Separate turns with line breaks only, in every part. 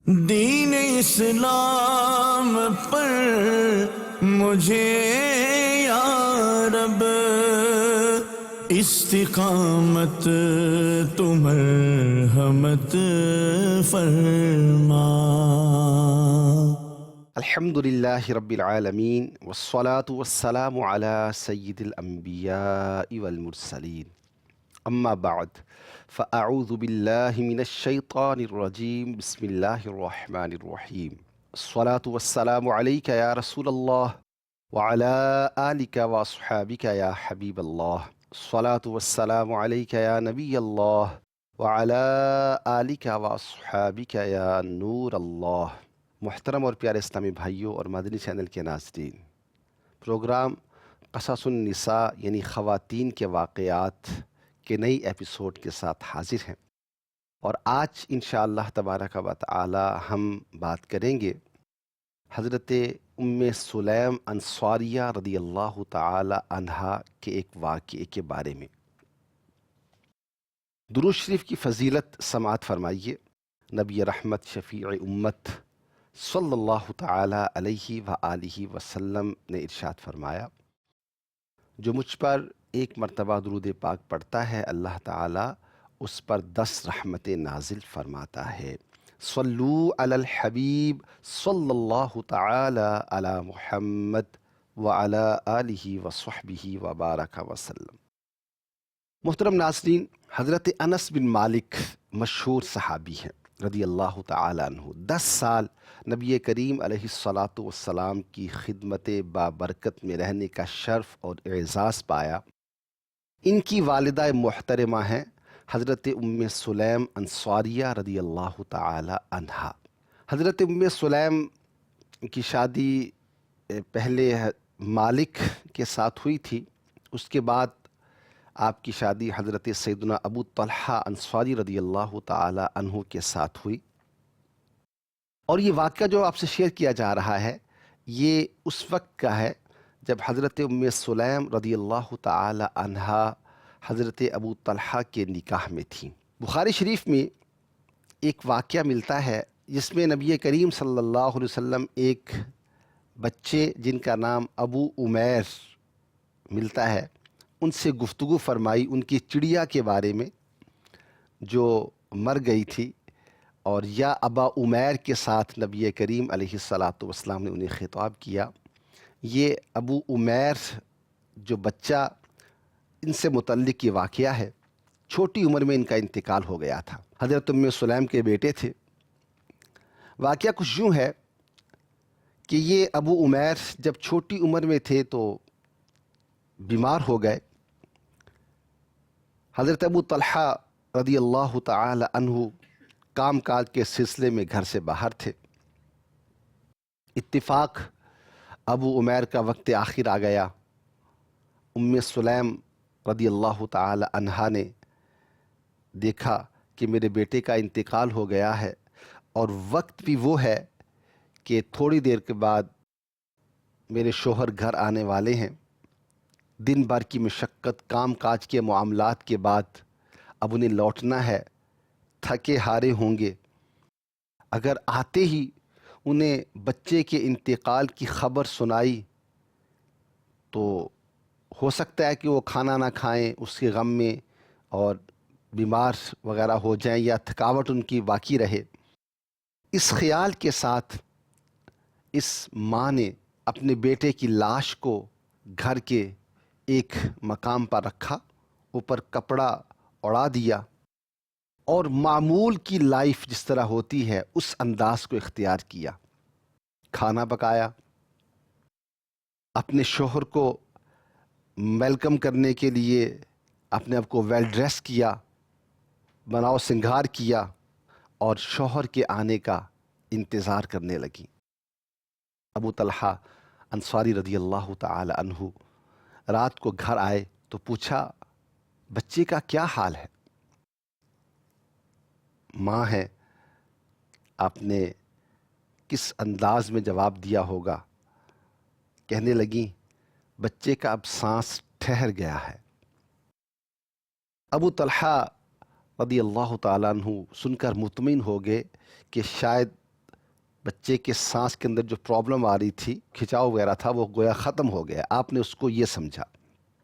دین اسلام پر مجھے یا رب استقامت تو مرحمت فرما۔
الحمدللہ رب العالمین والصلاة والسلام علی سید الانبیاء والمرسلین، اما بعد فاعوذ باللہ من الشیطان الرجیم، بسم اللہ الرحمن الرحیم۔ الصلاة والسلام علیک یا رسول اللہ وعلی آلک واصحابک یا حبیب اللہ۔ الصلاة والسلام علیک یا نبی اللہ وعلی آلک واصحابک یا نور اللہ۔ محترم اور پیارے اسلامی بھائیوں اور مدنی چینل کے ناظرین، پروگرام قصص النساء یعنی خواتین کے واقعات کے نئی ایپیسوڈ کے ساتھ حاضر ہیں، اور آج انشاءاللہ تبارک و تعالی ہم بات کریں گے حضرت ام سلیم انصاریہ رضی اللہ تعالی عنہا کے ایک واقعے کے بارے میں۔ درود شریف کی فضیلت سماعت فرمائیے۔ نبی رحمت شفیع امت صلی اللہ تعالی علیہ وآلہ وسلم نے ارشاد فرمایا، جو مجھ پر ایک مرتبہ درود پاک پڑھتا ہے اللہ تعالی اس پر 10 رحمتیں نازل فرماتا ہے۔ صلو علی الحبیب صلی اللہ تعالی علی محمد وعلی آلہ وصحبہ وبارک وسلم۔ محترم ناظرین، حضرت انس بن مالک مشہور صحابی ہیں رضی اللہ تعالی عنہ، 10 سال نبی کریم علیہ الصلاۃ والسلام کی خدمت بابرکت میں رہنے کا شرف اور اعزاز پایا۔ ان کی والدہ محترمہ ہیں حضرت ام سلیم انصاریہ رضی اللہ تعالی عنہا۔ حضرت ام سلیم کی شادی پہلے مالک کے ساتھ ہوئی تھی، اس کے بعد آپ کی شادی حضرت سیدنا ابو طلحہ انصاری رضی اللہ تعالی عنہ کے ساتھ ہوئی۔ اور یہ واقعہ جو آپ سے شیئر کیا جا رہا ہے یہ اس وقت کا ہے جب حضرت ام سلیم رضی اللہ تعالی عنہا حضرت ابو طلحہ کے نکاح میں تھیں۔ بخاری شریف میں ایک واقعہ ملتا ہے جس میں نبی کریم صلی اللہ علیہ وسلم ایک بچے جن کا نام ابو عمیر ملتا ہے ان سے گفتگو فرمائی، ان کی چڑیا کے بارے میں جو مر گئی تھی، اور یا ابا عمیر کے ساتھ نبی کریم علیہ الصلاۃ والسلام نے انہیں خطاب کیا۔ یہ ابو عمیر جو بچہ ان سے متعلق یہ واقعہ ہے، چھوٹی عمر میں ان کا انتقال ہو گیا تھا، حضرت ام سلیم کے بیٹے تھے۔ واقعہ کچھ یوں ہے کہ یہ ابو عمیر جب چھوٹی عمر میں تھے تو بیمار ہو گئے۔ حضرت ابو طلحہ رضی اللہ تعالی عنہ کام کاج کے سلسلے میں گھر سے باہر تھے۔ اتفاق ابو عمیر کا وقت آخر آ گیا۔ ام سلیم رضی اللہ تعالی عنہا نے دیکھا کہ میرے بیٹے کا انتقال ہو گیا ہے، اور وقت بھی وہ ہے کہ تھوڑی دیر کے بعد میرے شوہر گھر آنے والے ہیں۔ دن بھر کی مشقت، کام کاج کے معاملات کے بعد اب انہیں لوٹنا ہے، تھکے ہارے ہوں گے۔ اگر آتے ہی انہیں بچے کے انتقال کی خبر سنائی تو ہو سکتا ہے کہ وہ کھانا نہ کھائیں اس کے غم میں اور بیمار وغیرہ ہو جائیں، یا تھکاوٹ ان کی باقی رہے۔ اس خیال کے ساتھ اس ماں نے اپنے بیٹے کی لاش کو گھر کے ایک مقام پر رکھا، اوپر کپڑا اڑا دیا، اور معمول کی لائف جس طرح ہوتی ہے اس انداز کو اختیار کیا۔ کھانا پکایا، اپنے شوہر کو ویلکم کرنے کے لیے اپنے آپ کو ویل ڈریس کیا، بناؤ سنگھار کیا، اور شوہر کے آنے کا انتظار کرنے لگی۔ ابو طلحہ انصاری رضی اللہ تعالی عنہ رات کو گھر آئے تو پوچھا بچے کا کیا حال ہے؟ ماں ہے، آپ نے کس انداز میں جواب دیا ہوگا؟ کہنے لگیں بچے کا اب سانس ٹھہر گیا ہے۔ ابو طلحہ رضی اللہ تعالیٰ عنہ سن کر مطمئن ہو گئے کہ شاید بچے کے سانس کے اندر جو پرابلم آ رہی تھی، کھچاؤ وغیرہ تھا، وہ گویا ختم ہو گیا. آپ نے اس کو یہ سمجھا.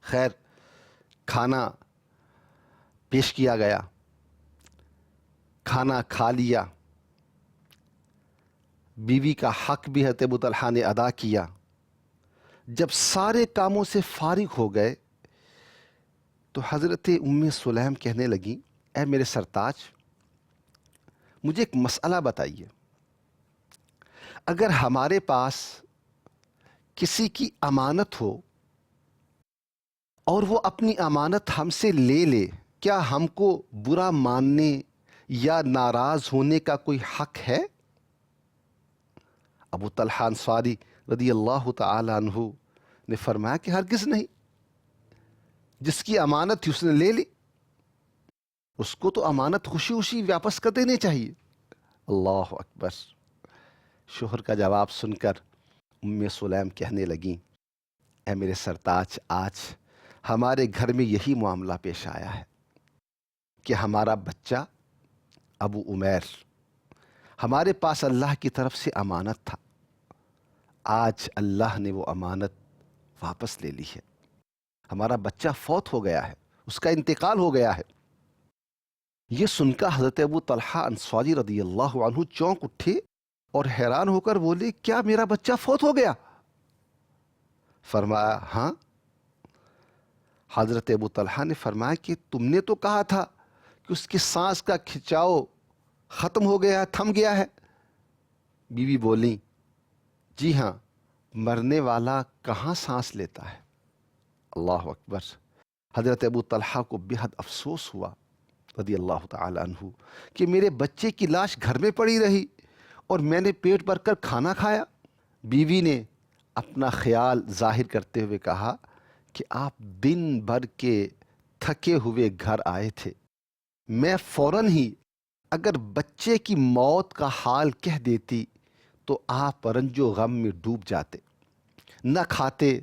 خیر، کھانا پیش کیا گیا، کھانا کھا لیا، بیوی کا حق بھی حضرت ابو طلحہ نے ادا کیا. جب سارے کاموں سے فارغ ہو گئے تو حضرت ام سلیم کہنے لگیں، اے میرے سرتاج، مجھے ایک مسئلہ بتائیے. اگر ہمارے پاس کسی کی امانت ہو اور وہ اپنی امانت ہم سے لے لے، کیا ہم کو برا ماننے یا ناراض ہونے کا کوئی حق ہے؟ ابو طلحہ انصاری رضی اللہ تعالی عنہ نے فرمایا کہ ہرگز نہیں. جس کی امانت تھی اس نے لے لی، اس کو تو امانت خوشی خوشی واپس کر دینی چاہیے. اللہ اکبر. شوہر کا جواب سن کر ام سلیم کہنے لگیں، اے میرے سرتاج، آج ہمارے گھر میں یہی معاملہ پیش آیا ہے کہ ہمارا بچہ ابو عمیر ہمارے پاس اللہ کی طرف سے امانت تھا. آج اللہ نے وہ امانت واپس لے لی ہے. ہمارا بچہ فوت ہو گیا ہے، اس کا انتقال ہو گیا ہے. یہ سن کر حضرت ابو طلحہ انصاری رضی اللہ عنہ چونک اٹھے اور حیران ہو کر بولے، کیا میرا بچہ فوت ہو گیا؟ فرمایا، ہاں. حضرت ابو طلحہ نے فرمایا کہ تم نے تو کہا تھا کہ اس کی سانس کا کھچاؤ ختم ہو گیا ہے، تھم گیا ہے. بیوی بولی، جی ہاں، مرنے والا کہاں سانس لیتا ہے. اللہ اکبر. حضرت ابو طلحہ کو بے حد افسوس ہوا رضی اللہ تعالی عنہ کہ میرے بچے کی لاش گھر میں پڑی رہی اور میں نے پیٹ بھر کر کھانا کھایا. بیوی نے اپنا خیال ظاہر کرتے ہوئے کہا کہ آپ دن بھر کے تھکے ہوئے گھر آئے تھے، میں فوراً ہی اگر بچے کی موت کا حال کہہ دیتی تو آپ رنج و غم میں ڈوب جاتے، نہ کھاتے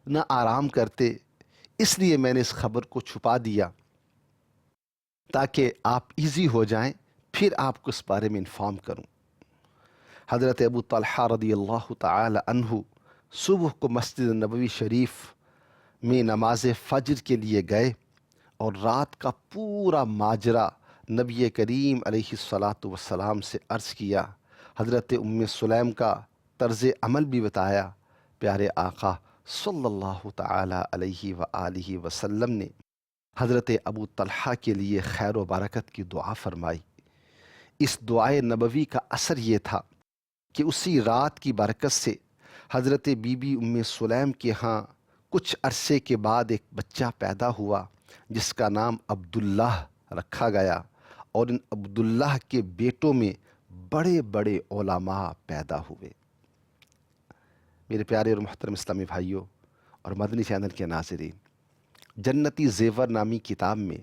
نہ آرام کرتے. اس لیے میں نے اس خبر کو چھپا دیا تاکہ آپ ایزی ہو جائیں، پھر آپ کو اس بارے میں انفارم کروں. حضرت ابو طلحہ رضی اللہ تعالی عنہ صبح کو مسجد نبوی شریف میں نماز فجر کے لیے گئے اور رات کا پورا ماجرا نبی کریم علیہ الصلاۃ والسلام سے عرض کیا. حضرت ام سلیم کا طرز عمل بھی بتایا. پیارے آقا صلی اللہ تعالی علیہ وآلہ وسلم نے حضرت ابو طلحہ کے لیے خیر و برکت کی دعا فرمائی. اس دعائے نبوی کا اثر یہ تھا کہ اسی رات کی برکت سے حضرت بی بی ام سلیم کے ہاں کچھ عرصے کے بعد ایک بچہ پیدا ہوا جس کا نام عبداللہ رکھا گیا، اور ان عبداللہ کے بیٹوں میں بڑے بڑے علماء پیدا ہوئے. میرے پیارے اور محترم اسلامی بھائیوں اور مدنی چینل کے ناظرین، جنتی زیور نامی کتاب میں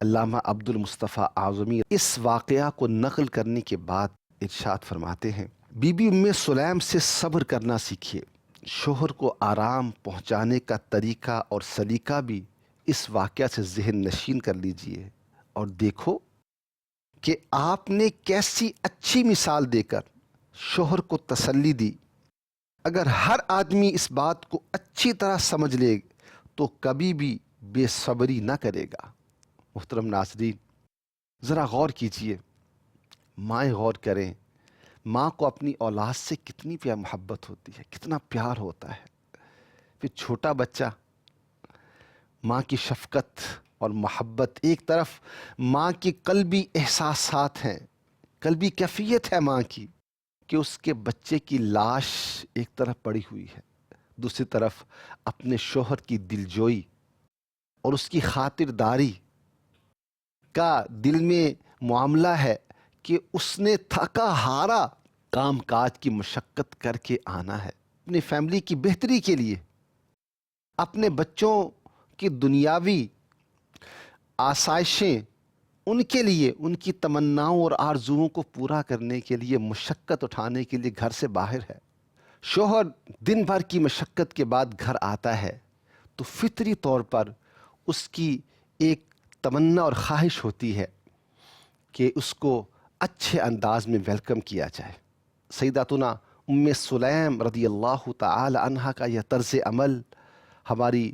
علامہ عبد المصطفیٰ اعظمی اس واقعہ کو نقل کرنے کے بعد ارشاد فرماتے ہیں، بی بی ام سلیم سے صبر کرنا سیکھیے. شوہر کو آرام پہنچانے کا طریقہ اور سلیقہ بھی اس واقعہ سے ذہن نشین کر لیجئے اور دیکھو کہ آپ نے کیسی اچھی مثال دے کر شوہر کو تسلی دی. اگر ہر آدمی اس بات کو اچھی طرح سمجھ لے تو کبھی بھی بے صبری نہ کرے گا. محترم ناظرین، ذرا غور کیجئے، مائیں غور کریں، ماں کو اپنی اولاد سے کتنی پیار محبت ہوتی ہے، کتنا پیار ہوتا ہے. پھر چھوٹا بچہ، ماں کی شفقت اور محبت ایک طرف، ماں کی قلبی احساسات ہیں، قلبی کیفیت ہے ماں کی کہ اس کے بچے کی لاش ایک طرف پڑی ہوئی ہے، دوسری طرف اپنے شوہر کی دلجوئی اور اس کی خاطرداری کا دل میں معاملہ ہے کہ اس نے تھکا ہارا کام کاج کی مشقت کر کے آنا ہے اپنی فیملی کی بہتری کے لیے، اپنے بچوں کی دنیاوی آسائشیں ان کے لیے، ان کی تمناؤں اور آرزوؤں کو پورا کرنے کے لیے مشقت اٹھانے کے لیے گھر سے باہر ہے. شوہر دن بھر کی مشقت کے بعد گھر آتا ہے تو فطری طور پر اس کی ایک تمنا اور خواہش ہوتی ہے کہ اس کو اچھے انداز میں ویلکم کیا جائے، سیداتنا ام سلیم رضی اللہ تعالی عنہا کا یہ طرز عمل ہماری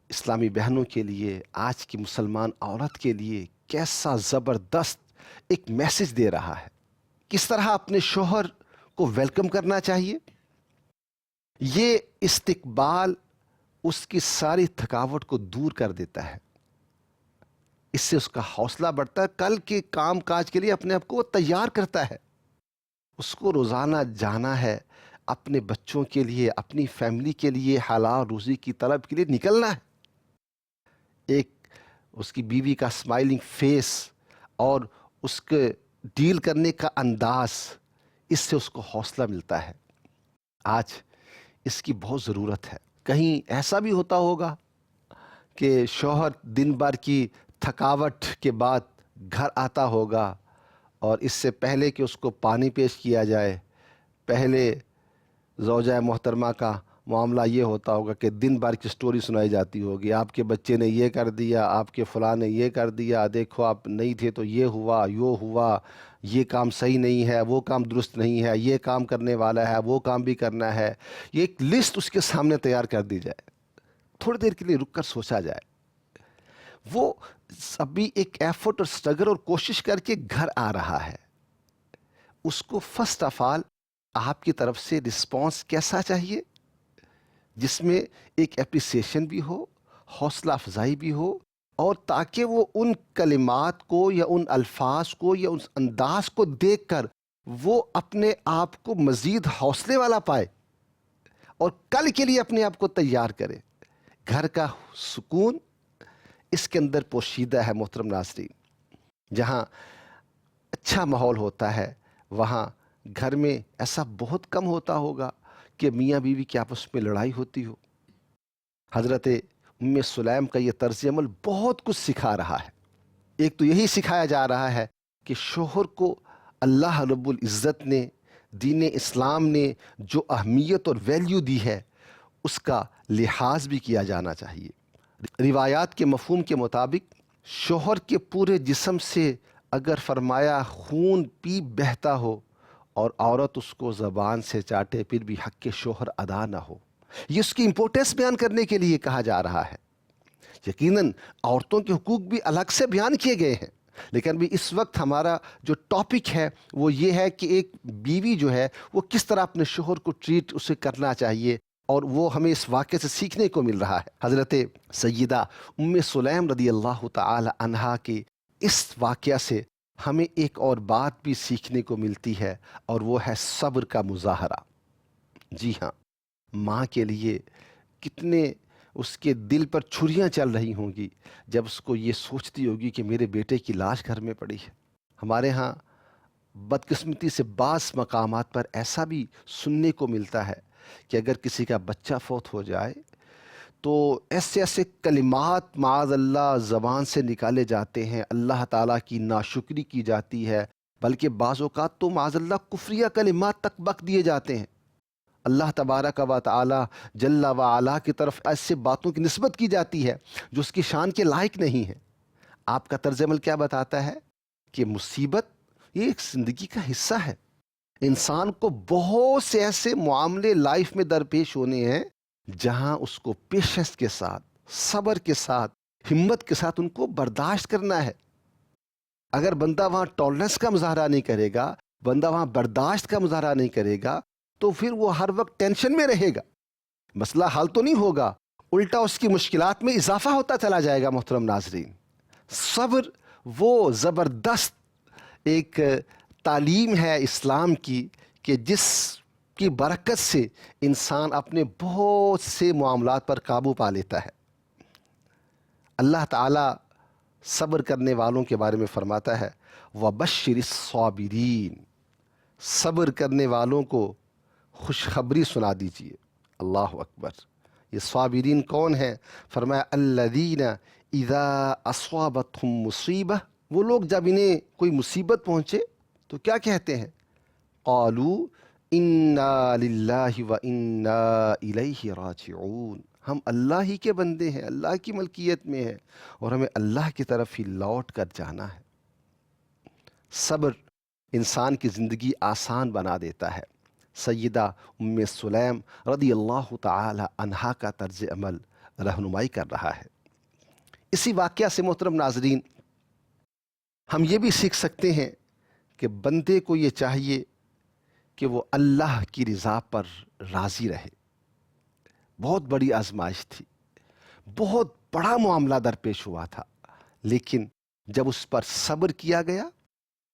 اسلامی بہنوں کے لیے، آج کی مسلمان عورت کے لیے کیسا زبردست ایک میسج دے رہا ہے. کس طرح اپنے شوہر کو ویلکم کرنا چاہیے. یہ استقبال اس کی ساری تھکاوٹ کو دور کر دیتا ہے. اس سے اس کا حوصلہ بڑھتا ہے، کل کے کام کاج کے لیے اپنے آپ کو وہ تیار کرتا ہے. اس کو روزانہ جانا ہے، اپنے بچوں کے لیے، اپنی فیملی کے لیے حلال روزی کی طلب کے لیے نکلنا ہے. ایک اس کی بیوی کا اسمائلنگ فیس اور اس کے ڈیل کرنے کا انداز، اس سے اس کو حوصلہ ملتا ہے. آج اس کی بہت ضرورت ہے. کہیں ایسا بھی ہوتا ہوگا کہ شوہر دن بھر کی تھکاوٹ کے بعد گھر آتا ہوگا اور اس سے پہلے کہ اس کو پانی پیش کیا جائے، پہلے زوجہ محترمہ کا معاملہ یہ ہوتا ہوگا کہ دن بھر کی سٹوری سنائی جاتی ہوگی. آپ کے بچے نے یہ کر دیا، آپ کے فلاں نے یہ کر دیا، دیکھو آپ نہیں تھے تو یہ ہوا، یہ کام صحیح نہیں ہے، وہ کام درست نہیں ہے، یہ کام کرنے والا ہے، وہ کام بھی کرنا ہے. یہ ایک لسٹ اس کے سامنے تیار کر دی جائے، تھوڑی دیر کے لیے رک کر سوچا جائے. وہ ابھی ایک ایفرٹ اور سٹرگل اور کوشش کر کے گھر آ رہا ہے. اس کو فرسٹ آف آل آپ کی طرف سے رسپانس کیسا چاہیے، جس میں ایک اپریسیشن بھی ہو، حوصلہ افزائی بھی ہو، اور تاکہ وہ ان کلمات کو یا ان الفاظ کو یا اس انداز کو دیکھ کر وہ اپنے آپ کو مزید حوصلے والا پائے اور کل کے لیے اپنے آپ کو تیار کرے. گھر کا سکون اس کے اندر پوشیدہ ہے محترم ناظرین. جہاں اچھا ماحول ہوتا ہے وہاں گھر میں ایسا بہت کم ہوتا ہوگا کہ میاں بیوی کی آپس میں لڑائی ہوتی ہو. حضرت ام سلیم کا یہ طرز عمل بہت کچھ سکھا رہا ہے. ایک تو یہی سکھایا جا رہا ہے کہ شوہر کو اللہ رب العزت نے، دین اسلام نے جو اہمیت اور ویلیو دی ہے اس کا لحاظ بھی کیا جانا چاہیے. روایات کے مفہوم کے مطابق شوہر کے پورے جسم سے اگر فرمایا خون پی بہتا ہو اور عورت اس کو زبان سے چاٹے پھر بھی حق کے شوہر ادا نہ ہو، یہ اس کی امپورٹنس بیان کرنے کے لیے کہا جا رہا ہے. یقیناً عورتوں کے حقوق بھی الگ سے بیان کیے گئے ہیں، لیکن بھی اس وقت ہمارا جو ٹاپک ہے وہ یہ ہے کہ ایک بیوی جو ہے وہ کس طرح اپنے شوہر کو ٹریٹ اسے کرنا چاہیے، اور وہ ہمیں اس واقعے سے سیکھنے کو مل رہا ہے. حضرت سیدہ ام سلیم رضی اللہ تعالی عنہا کے اس واقعہ سے ہمیں ایک اور بات بھی سیکھنے کو ملتی ہے، اور وہ ہے صبر کا مظاہرہ. جی ہاں، ماں کے لیے کتنے اس کے دل پر چھریاں چل رہی ہوں گی جب اس کو یہ سوچتی ہوگی کہ میرے بیٹے کی لاش گھر میں پڑی ہے. ہمارے ہاں بدقسمتی سے بعض مقامات پر ایسا بھی سننے کو ملتا ہے کہ اگر کسی کا بچہ فوت ہو جائے تو ایسے ایسے کلمات معاذ اللہ زبان سے نکالے جاتے ہیں، اللہ تعالیٰ کی ناشکری کی جاتی ہے، بلکہ بعض اوقات تو معاذ اللہ کفریہ کلمات تک بک دیے جاتے ہیں. اللہ تبارک و تعالیٰ جل و علا کی طرف ایسے باتوں کی نسبت کی جاتی ہے جو اس کی شان کے لائق نہیں ہے. آپ کا طرز عمل کیا بتاتا ہے کہ مصیبت یہ ایک زندگی کا حصہ ہے. انسان کو بہت سے ایسے معاملے لائف میں درپیش ہونے ہیں جہاں اس کو پیشنس کے ساتھ، صبر کے ساتھ، ہمت کے ساتھ ان کو برداشت کرنا ہے. اگر بندہ وہاں ٹالرنس کا مظاہرہ نہیں کرے گا، بندہ وہاں برداشت کا مظاہرہ نہیں کرے گا، تو پھر وہ ہر وقت ٹینشن میں رہے گا. مسئلہ حل تو نہیں ہوگا، الٹا اس کی مشکلات میں اضافہ ہوتا چلا جائے گا. محترم ناظرین، صبر وہ زبردست ایک تعلیم ہے اسلام کی کہ جس کی برکت سے انسان اپنے بہت سے معاملات پر قابو پا لیتا ہے. اللہ تعالیٰ صبر کرنے والوں کے بارے میں فرماتا ہے وَبَشِّرِ الصَّابِرِينَ، صبر کرنے والوں کو خوشخبری سنا دیجیے. اللہ اکبر. یہ صابرین کون ہیں؟ فرمایا الذین اذا اصابتہم مصیبہ، وہ لوگ جب انہیں کوئی مصیبت پہنچے تو کیا کہتے ہیں؟ قالوا انا للہ و انا الیہ راجعون، ہم اللہ ہی کے بندے ہیں، اللہ کی ملکیت میں ہیں اور ہمیں اللہ کی طرف ہی لوٹ کر جانا ہے. صبر انسان کی زندگی آسان بنا دیتا ہے۔ سیدہ ام سلیم رضی اللہ تعالی عنہا کا طرز عمل رہنمائی کر رہا ہے۔ اسی واقعہ سے محترم ناظرین ہم یہ بھی سیکھ سکتے ہیں کہ بندے کو یہ چاہیے کہ وہ اللہ کی رضا پر راضی رہے۔ بہت بڑی آزمائش تھی، بہت بڑا معاملہ درپیش ہوا تھا، لیکن جب اس پر صبر کیا گیا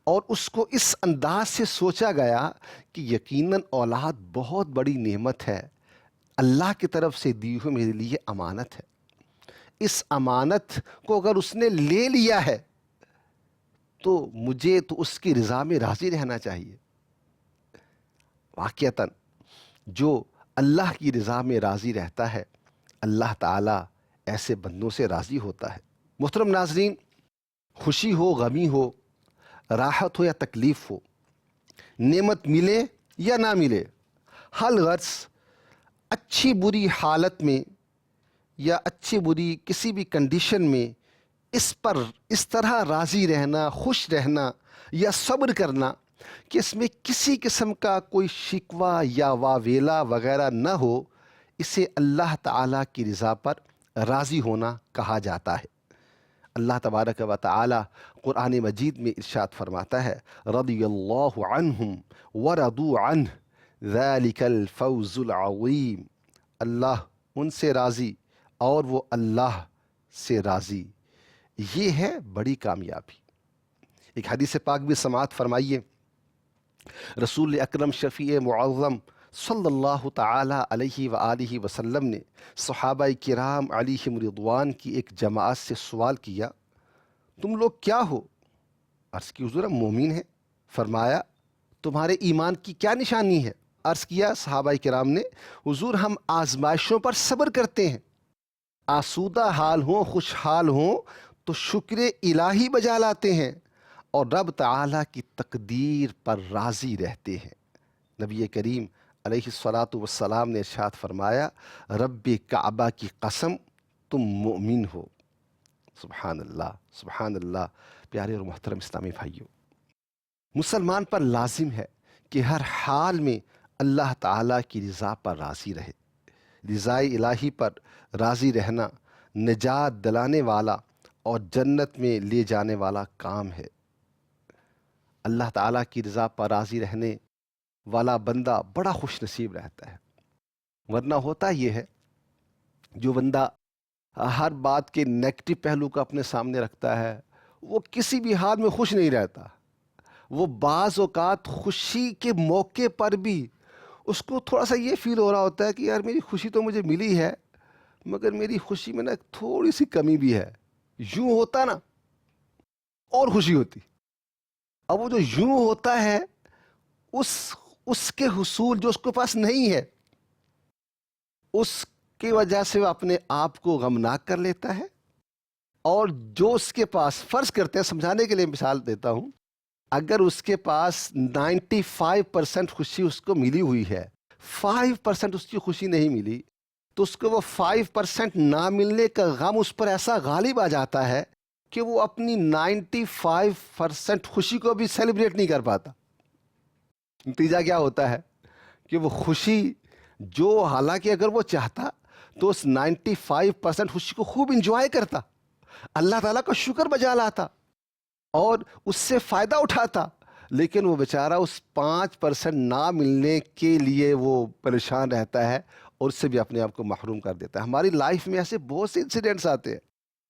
اور اس کو اس انداز سے سوچا گیا کہ یقیناً اولاد بہت بڑی نعمت ہے، اللہ کی طرف سے دی ہوئی میرے لیے امانت ہے، اس امانت کو اگر اس نے لے لیا ہے تو مجھے تو اس کی رضا میں راضی رہنا چاہیے۔ واقعتاً جو اللہ کی رضا میں راضی رہتا ہے، اللہ تعالیٰ ایسے بندوں سے راضی ہوتا ہے۔ محترم ناظرین، خوشی ہو، غمی ہو، راحت ہو یا تکلیف ہو، نعمت ملے یا نہ ملے، حل غرض اچھی بری حالت میں یا اچھی بری کسی بھی کنڈیشن میں اس طرح راضی رہنا، خوش رہنا یا صبر کرنا کہ اس میں کسی قسم کا کوئی شکوہ یا واویلا وغیرہ نہ ہو، اسے اللہ تعالیٰ کی رضا پر راضی ہونا کہا جاتا ہے۔ اللہ تبارک و تعالی قرآن مجید میں ارشاد فرماتا ہے، رضی اللہ عنہم ورضوا عنہ ذالک الفوز العظیم، اللہ ان سے راضی اور وہ اللہ سے راضی، یہ ہے بڑی کامیابی۔ ایک حدیث پاک بھی سماعت فرمائیے، رسول اکرم شفیع معظم صلی اللہ تعالی علیہ وآلہ وسلم نے صحابہ کرام علیہم رضوان کی ایک جماعت سے سوال کیا، تم لوگ کیا ہو؟ عرض کی حضور ہم مومن ہیں۔ فرمایا تمہارے ایمان کی کیا نشانی ہے؟ عرض کیا صحابہ کرام نے، حضور ہم آزمائشوں پر صبر کرتے ہیں، آسودہ حال ہوں خوشحال ہوں تو شکر الہی بجا لاتے ہیں اور رب تعالیٰ کی تقدیر پر راضی رہتے ہیں۔ نبی کریم علیہ الصلاۃ والسلام نے ارشاد فرمایا، رب کعبہ کی قسم تم مومن ہو۔ سبحان اللہ، سبحان اللہ۔ پیارے اور محترم اسلامی بھائیوں، مسلمان پر لازم ہے کہ ہر حال میں اللہ تعالیٰ کی رضا پر راضی رہے۔ رضا الہی پر راضی رہنا نجات دلانے والا اور جنت میں لے جانے والا کام ہے۔ اللہ تعالیٰ کی رضا پر راضی رہنے والا بندہ بڑا خوش نصیب رہتا ہے، ورنہ ہوتا یہ ہے جو بندہ ہر بات کے نیگیٹو پہلو کو اپنے سامنے رکھتا ہے، وہ کسی بھی حال میں خوش نہیں رہتا۔ وہ بعض اوقات خوشی کے موقع پر بھی اس کو تھوڑا سا یہ فیل ہو رہا ہوتا ہے کہ یار میری خوشی تو مجھے ملی ہے، مگر میری خوشی میں نا تھوڑی سی کمی بھی ہے۔ یوں ہوتا نا اور خوشی ہوتی۔ اب وہ جو یوں ہوتا ہے اس کے حصول جو اس کے پاس نہیں ہے، اس کی وجہ سے وہ اپنے آپ کو غمناک کر لیتا ہے، اور جو اس کے پاس، فرض کرتے ہیں سمجھانے کے لیے مثال دیتا ہوں، اگر اس کے پاس 95% خوشی اس کو ملی ہوئی ہے، 5% اس کی خوشی نہیں ملی، تو اس کو وہ 5% نہ ملنے کا غم اس پر ایسا غالب آ جاتا ہے کہ وہ اپنی 95% خوشی کو بھی سیلیبریٹ نہیں کر پاتا۔ نتیجہ کیا ہوتا ہے کہ وہ خوشی جو حالانکہ اگر وہ چاہتا تو اس 95% خوشی کو خوب انجوائے کرتا، اللہ تعالیٰ کا شکر بجا لاتا اور اس سے فائدہ اٹھاتا، لیکن وہ بیچارہ اس 5% نہ ملنے کے لیے وہ پریشان رہتا ہے اور اس سے بھی اپنے آپ کو محروم کر دیتا ہے۔ ہماری لائف میں ایسے بہت سے انسیڈنٹس آتے ہیں،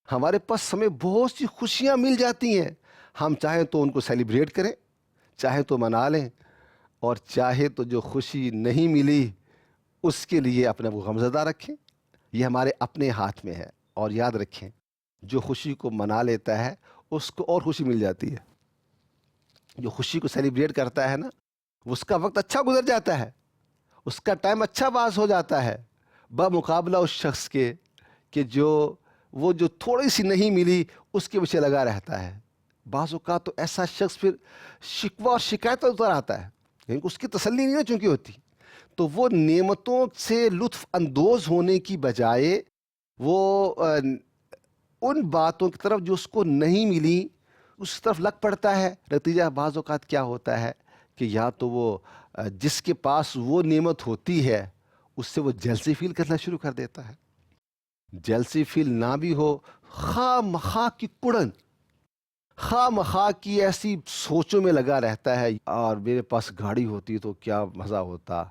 ہمارے پاس ہمیں بہت سی خوشیاں مل جاتی ہیں، ہم چاہیں تو ان کو سیلیبریٹ کریں، چاہیں تو منا لیں، اور چاہے تو جو خوشی نہیں ملی اس کے لیے اپنے کو غمزدہ رکھیں۔ یہ ہمارے اپنے ہاتھ میں ہے، اور یاد رکھیں جو خوشی کو منا لیتا ہے اس کو اور خوشی مل جاتی ہے۔ جو خوشی کو سیلیبریٹ کرتا ہے نا، اس کا وقت اچھا گزر جاتا ہے، اس کا ٹائم اچھا پاس ہو جاتا ہے، بمقابلہ اس شخص کے کہ وہ جو تھوڑی سی نہیں ملی اس کے پیچھے لگا رہتا ہے۔ بعض اوقات تو ایسا شخص پھر شکوہ اور شکایت پر اتر آتا ہے، لیکن اس کی تسلی نہیں چونکہ ہوتی، تو وہ نعمتوں سے لطف اندوز ہونے کی بجائے وہ ان باتوں کی طرف جو اس کو نہیں ملی اس طرف لگ پڑتا ہے، نتیجہ بعض اوقات کیا ہوتا ہے کہ یا تو وہ جس کے پاس وہ نعمت ہوتی ہے اس سے وہ جیلسی فیل کرنا شروع کر دیتا ہے. جیلسی فیل نہ بھی ہو، خواہ مخواہ کی کڑن، خواہ مخواہ کی ایسی سوچوں میں لگا رہتا ہے، اور میرے پاس گاڑی ہوتی تو کیا مزہ ہوتا.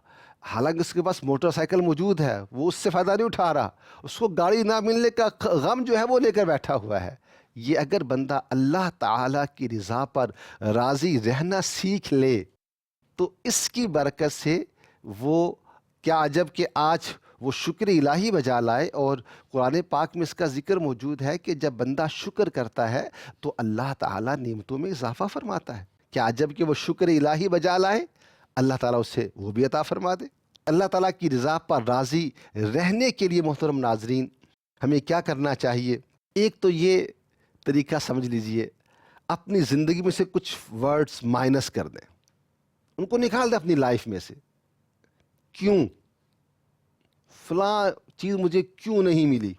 حالانکہ اس کے پاس موٹر سائیکل موجود ہے، وہ اس سے فائدہ نہیں اٹھا رہا، اس کو گاڑی نہ ملنے کا غم جو ہے وہ لے کر بیٹھا ہوا ہے. یہ اگر بندہ اللہ تعالیٰ کی رضا پر راضی رہنا سیکھ لے تو اس کی برکت سے وہ کیا عجب کہ آج وہ شکر الہی بجا لائے. اور قرآن پاک میں اس کا ذکر موجود ہے کہ جب بندہ شکر کرتا ہے تو اللہ تعالیٰ نعمتوں میں اضافہ فرماتا ہے. کیا عجب کہ وہ شکر الہی بجا لائے، اللہ تعالیٰ اسے وہ بھی عطا فرما دے. اللہ تعالیٰ کی رضا پر راضی رہنے کے لیے محترم ناظرین ہمیں کیا کرنا چاہیے؟ ایک تو یہ طریقہ سمجھ لیجئے، اپنی زندگی میں سے کچھ ورڈز مائنس کر دیں، ان کو نکال دیں اپنی لائف میں سے. کیوں فلاں چیز مجھے کیوں نہیں ملی،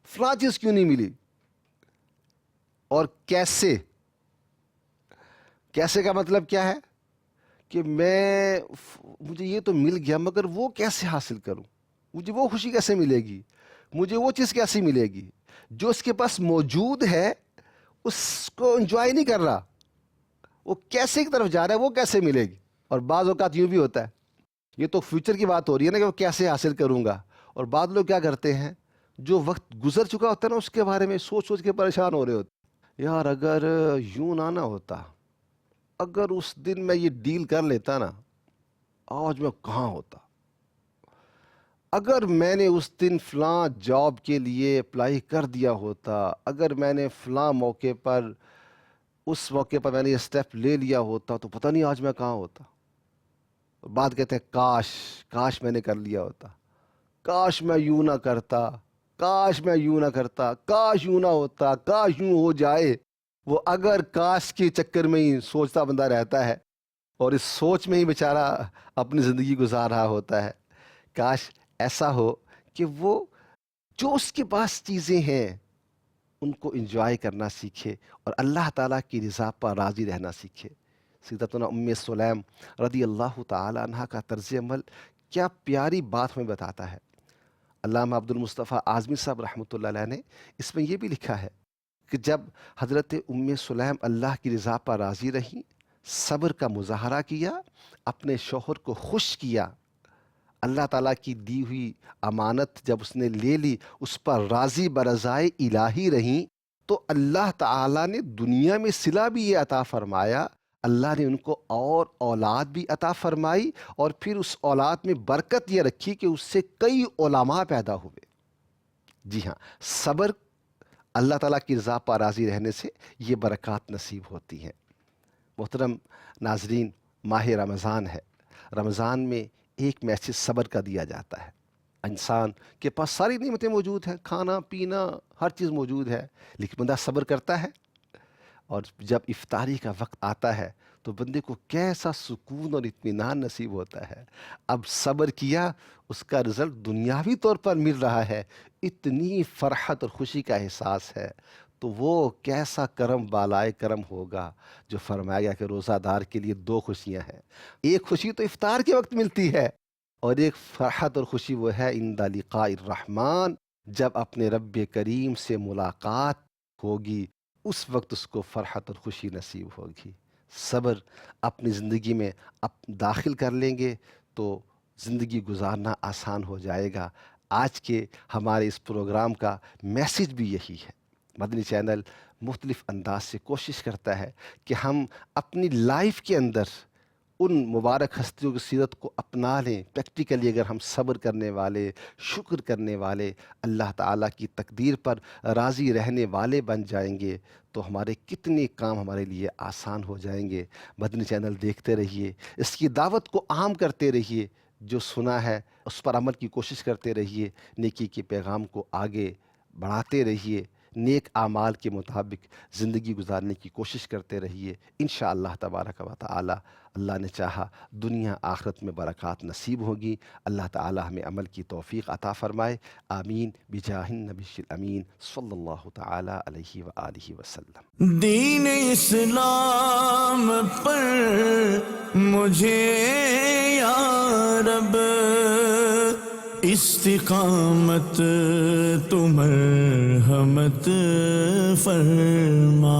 فلاں چیز کیوں نہیں ملی، اور کیسے. کیسے کا مطلب کیا ہے کہ مجھے یہ تو مل گیا مگر وہ کیسے حاصل کروں، مجھے وہ خوشی کیسے ملے گی، مجھے وہ چیز کیسے ملے گی. جو اس کے پاس موجود ہے اس کو انجوائے نہیں کر رہا، وہ کیسے کی طرف جا رہا ہے، وہ کیسے ملے گی. اور بعض اوقات یوں بھی ہوتا ہے، یہ تو فیوچر کی بات ہو رہی ہے نا کہ وہ کیسے حاصل کروں گا. اور بعض لوگ کیا کرتے ہیں، جو وقت گزر چکا ہوتا ہے نا اس کے بارے میں سوچ سوچ کے پریشان ہو رہے ہوتے. یار اگر یوں نہ ہوتا، اگر اس دن میں یہ ڈیل کر لیتا نا، آج میں کہاں ہوتا. اگر میں نے اس دن فلاں جاب کے لیے اپلائی کر دیا ہوتا، اگر میں نے فلاں موقع پر اس موقع پر میں نے یہ اسٹیپ لے لیا ہوتا تو پتہ نہیں آج میں کہاں ہوتا. بات کہتے ہیں کاش میں نے کر لیا ہوتا، کاش میں یوں نہ کرتا، کاش میں یوں نہ کرتا، کاش یوں نہ ہوتا، کاش یوں ہو جائے. وہ اگر کاش کے چکر میں ہی سوچتا بندہ رہتا ہے اور اس سوچ میں ہی بیچارہ اپنی زندگی گزار رہا ہوتا ہے. کاش ایسا ہو کہ وہ جو اس کے پاس چیزیں ہیں ان کو انجوائے کرنا سیکھے اور اللہ تعالیٰ کی رضا پر راضی رہنا سیکھے. سیدتنا ام سلیم رضی اللہ تعالی عنہ کا طرز عمل کیا پیاری بات ہمیں بتاتا ہے. علامہ عبد المصطفیٰ اعظمی صاحب رحمۃ اللہ علیہ نے اس میں یہ بھی لکھا ہے کہ جب حضرت ام سلیم اللہ کی رضا پر راضی رہیں، صبر کا مظاہرہ کیا، اپنے شوہر کو خوش کیا، اللہ تعالیٰ کی دی ہوئی امانت جب اس نے لے لی اس پر راضی برضائے الہی رہیں، تو اللہ تعالیٰ نے دنیا میں صلہ بھی یہ عطا فرمایا، اللہ نے ان کو اور اولاد بھی عطا فرمائی، اور پھر اس اولاد میں برکت یہ رکھی کہ اس سے کئی علماء پیدا ہوئے. جی ہاں، صبر اللہ تعالیٰ کی رضا پر راضی رہنے سے یہ برکات نصیب ہوتی ہیں. محترم ناظرین، ماہ رمضان ہے. رمضان میں ایک میسج صبر کا دیا جاتا ہے. انسان کے پاس ساری نعمتیں موجود ہیں، کھانا پینا ہر چیز موجود ہے، لیکن بندہ صبر کرتا ہے. اور جب افطاری کا وقت آتا ہے تو بندے کو کیسا سکون اور اطمینان نصیب ہوتا ہے. اب صبر کیا، اس کا رزلٹ دنیاوی طور پر مل رہا ہے، اتنی فرحت اور خوشی کا احساس ہے. تو وہ کیسا کرم بالائے کرم ہوگا جو فرمایا گیا کہ روزہ دار کے لیے دو خوشیاں ہیں. ایک خوشی تو افطار کے وقت ملتی ہے، اور ایک فرحت اور خوشی وہ ہے عند لقاء الرحمن، جب اپنے رب کریم سے ملاقات ہوگی، اس وقت اس کو فرحت اور خوشی نصیب ہوگی. صبر اپنی زندگی میں داخل کر لیں گے تو زندگی گزارنا آسان ہو جائے گا. آج کے ہمارے اس پروگرام کا میسج بھی یہی ہے. مدنی چینل مختلف انداز سے کوشش کرتا ہے کہ ہم اپنی لائف کے اندر ان مبارک ہستیوں کی سیرت کو اپنا لیں. پریکٹیکلی اگر ہم صبر کرنے والے، شکر کرنے والے، اللہ تعالیٰ کی تقدیر پر راضی رہنے والے بن جائیں گے تو ہمارے کتنے کام ہمارے لیے آسان ہو جائیں گے. مدنی چینل دیکھتے رہیے، اس کی دعوت کو عام کرتے رہیے، جو سنا ہے اس پر عمل کی کوشش کرتے رہیے، نیکی کے پیغام کو آگے بڑھاتے رہیے. نیک اعمال کے مطابق زندگی گزارنے کی کوشش کرتے رہیے. انشاءاللہ تبارک و تعالی اللہ نے چاہا دنیا آخرت میں برکات نصیب ہوگی. اللہ تعالی ہمیں عمل کی توفیق عطا فرمائے. آمین بجاہ النبی الامین صلی اللہ تعالی علیہ وآلہ وسلم.
دین اسلام پر مجھے یا رب استقامت تو مرحمت فرما.